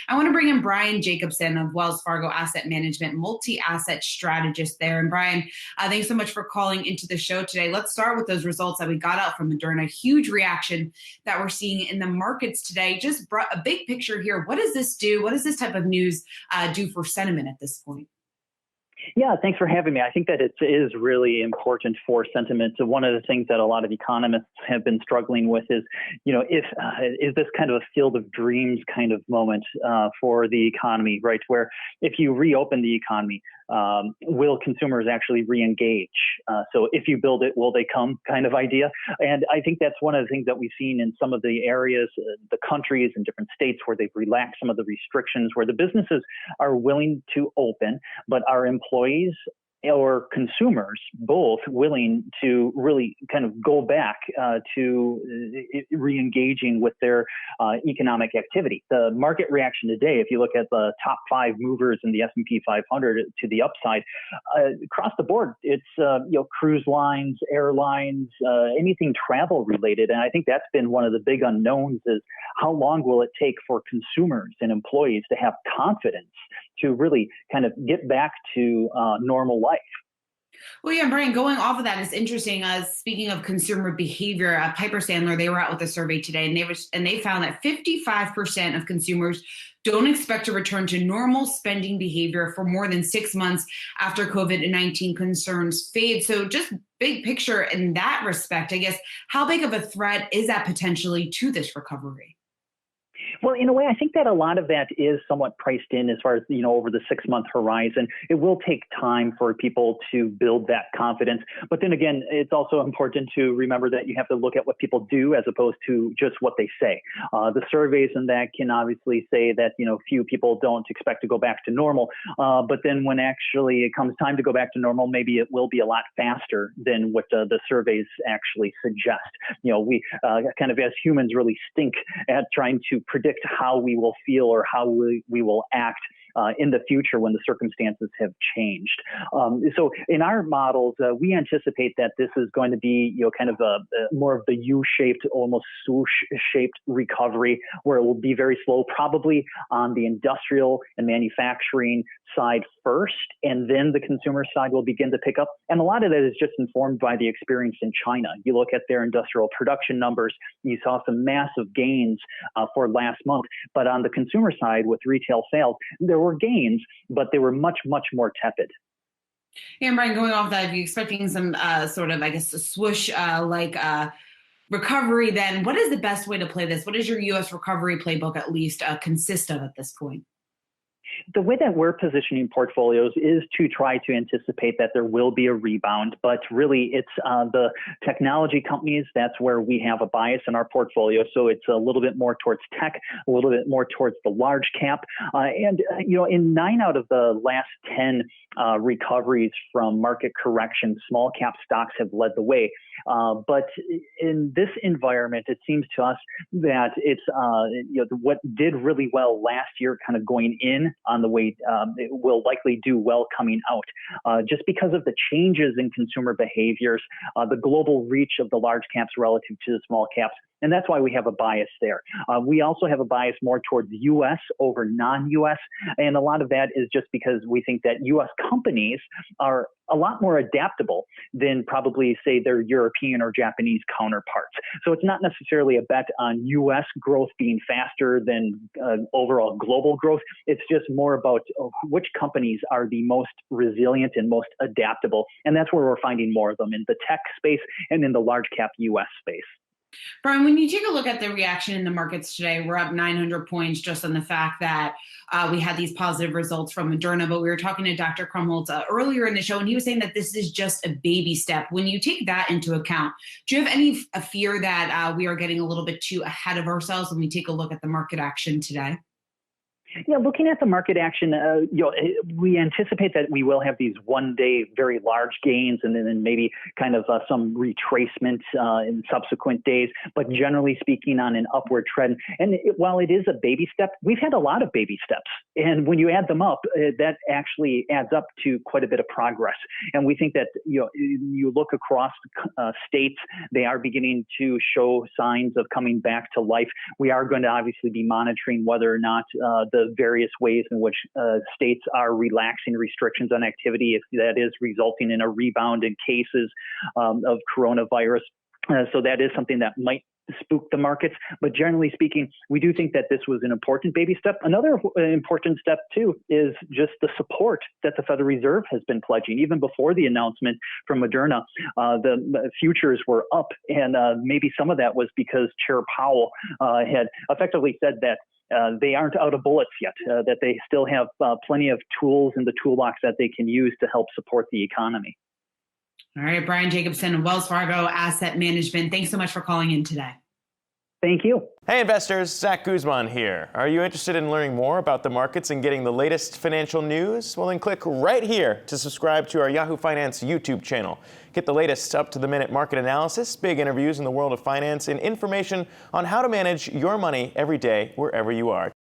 I want to bring in Brian Jacobsen of Wells Fargo Asset Management, multi-asset strategist there. And Brian, thanks so much for calling into the show today. Let's start with those results that we got out from Moderna. Huge reaction that we're seeing in the markets today. Just brought a big picture here. What does this do? What does this type of news do for sentiment at this point? Yeah, thanks for having me. I think that it is really important for sentiment. So one of the things that a lot of economists have been struggling with is, is this kind of a field of dreams kind of moment for the economy, right? Where if you reopen the economy, will consumers actually reengage? So if you build it, will they come kind of idea? And I think that's one of the things that we've seen in some of the areas, the countries and different states where they've relaxed some of the restrictions, where the businesses are willing to open, but our employees or consumers both willing to really kind of go back to re-engaging with their economic activity. The market reaction today, if you look at the top 5 movers in the S&P 500 to the upside, across the board, it's cruise lines, airlines, anything travel related. And I think that's been one of the big unknowns is how long will it take for consumers and employees to have confidence to really kind of get back to normal life. Well, yeah, Brian, going off of that, it's interesting. Speaking of consumer behavior, Piper Sandler, they were out with a survey today, and they found that 55% of consumers don't expect to return to normal spending behavior for more than 6 months after COVID-19 concerns fade. So just big picture in that respect, I guess, how big of a threat is that potentially to this recovery? Well, in a way, I think that a lot of that is somewhat priced in as far as, over the 6-month horizon. It will take time for people to build that confidence. But then again, it's also important to remember that you have to look at what people do as opposed to just what they say. The surveys and that can obviously say that, few people don't expect to go back to normal. But then when actually it comes time to go back to normal, maybe it will be a lot faster than what the surveys actually suggest. We kind of as humans really stink at trying to predict how we will feel or how we will act in the future when the circumstances have changed. So in our models, we anticipate that this is going to be, kind of a more of the U-shaped, almost swoosh-shaped recovery, where it will be very slow, probably on the industrial and manufacturing side first, and then the consumer side will begin to pick up. And a lot of that is just informed by the experience in China. You look at their industrial production numbers, you saw some massive gains for last month. But on the consumer side with retail sales, there were gains, but they were much, much more tepid. Yeah, Brian, going off that, if you're expecting some sort of, a swoosh recovery, then what is the best way to play this? What does your U.S. recovery playbook at least consist of at this point? The way that we're positioning portfolios is to try to anticipate that there will be a rebound, but really it's the technology companies. That's where we have a bias in our portfolio. So it's a little bit more towards tech, a little bit more towards the large cap. In 9 out of the last 10 recoveries from market correction, small cap stocks have led the way. But in this environment, it seems to us that it's what did really well last year, kind of going in on the way, it will likely do well coming out, just because of the changes in consumer behaviors, the global reach of the large caps relative to the small caps. And that's why we have a bias there. We also have a bias more towards U.S. over non-U.S. And a lot of that is just because we think that U.S. companies are a lot more adaptable than probably, say, their European or Japanese counterparts. So it's not necessarily a bet on U.S. growth being faster than overall global growth. It's just more about which companies are the most resilient and most adaptable. And that's where we're finding more of them, in the tech space and in the large cap U.S. space. Brian, when you take a look at the reaction in the markets today, we're up 900 points just on the fact that we had these positive results from Moderna. But we were talking to Dr. Krumholtz earlier in the show, and he was saying that this is just a baby step. When you take that into account, do you have any fear that we are getting a little bit too ahead of ourselves when we take a look at the market action today? Yeah, looking at the market action, we anticipate that we will have these one-day very large gains and then maybe kind of some retracement in subsequent days, but generally speaking on an upward trend. And while it is a baby step, we've had a lot of baby steps. And when you add them up, that actually adds up to quite a bit of progress. And we think that you look across states, they are beginning to show signs of coming back to life. We are going to obviously be monitoring whether or not the the various ways in which states are relaxing restrictions on activity, if that is resulting in a rebound in cases of coronavirus. So that is something that might spook the markets. But generally speaking, we do think that this was an important baby step. Another important step, too, is just the support that the Federal Reserve has been pledging. Even before the announcement from Moderna, the futures were up. And maybe some of that was because Chair Powell had effectively said that they aren't out of bullets yet, that they still have plenty of tools in the toolbox that they can use to help support the economy. All right, Brian Jacobsen, Wells Fargo Asset Management. Thanks so much for calling in today. Thank you. Hey investors, Zach Guzman here. Are you interested in learning more about the markets and getting the latest financial news? Well, then click right here to subscribe to our Yahoo Finance YouTube channel. Get the latest up-to-the-minute market analysis, big interviews in the world of finance, and information on how to manage your money every day wherever you are.